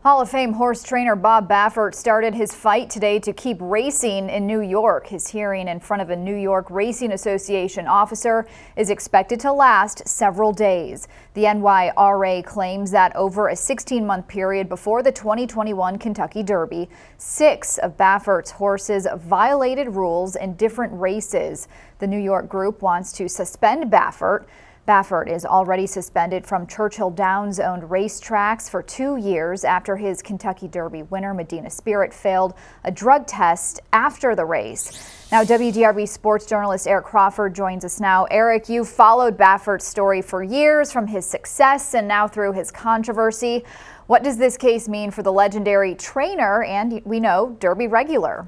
Hall of Fame horse trainer Bob Baffert started his fight today to keep racing in New York. His hearing in front of a New York Racing Association officer is expected to last several days. The NYRA claims that over a 16-month period before the 2021 Kentucky Derby, 6 of Baffert's horses violated rules in different races. The New York group wants to suspend Baffert. Baffert is already suspended from Churchill Downs-owned racetracks for 2 years after his Kentucky Derby winner Medina Spirit failed a drug test after the race. Now, WDRB sports journalist Eric Crawford joins us now. Eric, you've followed Baffert's story for years, from his success and now through his controversy. What does this case mean for the legendary trainer and, we know, Derby regular?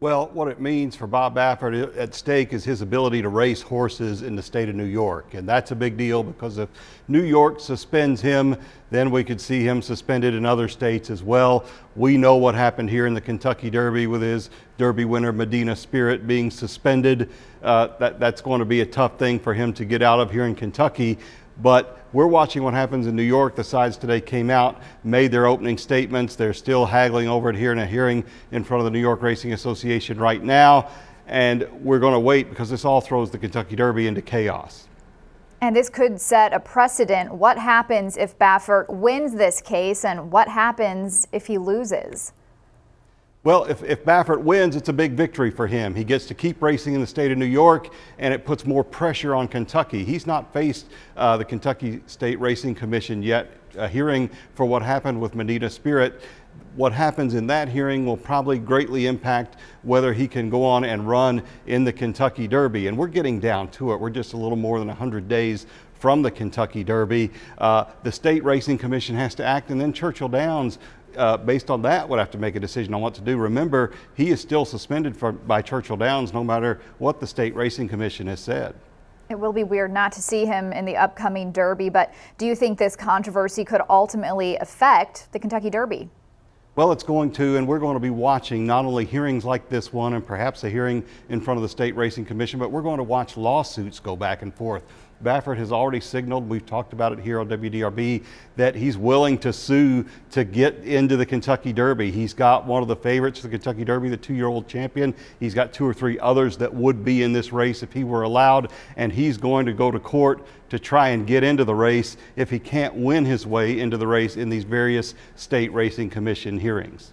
Well, what it means for Bob Baffert at stake is his ability to race horses in the state of New York. And that's a big deal, because if New York suspends him, then we could see him suspended in other states as well. We know what happened here in the Kentucky Derby with his Derby winner Medina Spirit being suspended. That's going to be a tough thing for him to get out of here in Kentucky. But we're watching what happens in New York. The sides today came out, made their opening statements. They're still haggling over it here in a hearing in front of the New York Racing Association right now. And we're going to wait, because this all throws the Kentucky Derby into chaos. And this could set a precedent. What happens if Baffert wins this case, and what happens if he loses? Well, if Baffert wins, it's a big victory for him. He gets to keep racing in the state of New York, and it puts more pressure on Kentucky. He's not faced the Kentucky State Racing Commission yet, a hearing for what happened with Medina Spirit. What happens in that hearing will probably greatly impact whether he can go on and run in the Kentucky Derby. And we're getting down to it. We're just a little more than 100 days from the Kentucky Derby. The State Racing Commission has to act, and then Churchill Downs, based on that, would have to make a decision on what to do. Remember, he is still suspended by Churchill Downs no matter what the State Racing Commission has said. It will be weird not to see him in the upcoming Derby, but do you think this controversy could ultimately affect the Kentucky Derby? Well, it's going to, and we're going to be watching not only hearings like this one and perhaps a hearing in front of the State Racing Commission, but we're going to watch lawsuits go back and forth. Baffert has already signaled, we've talked about it here on WDRB, that he's willing to sue to get into the Kentucky Derby. He's got one of the favorites for the Kentucky Derby, the 2-year-old champion. He's got 2 or 3 others that would be in this race if he were allowed, and he's going to go to court to try and get into the race if he can't win his way into the race in these various State Racing Commission hearings.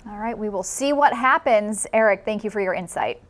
All right, we will see what happens. Eric, thank you for your insight.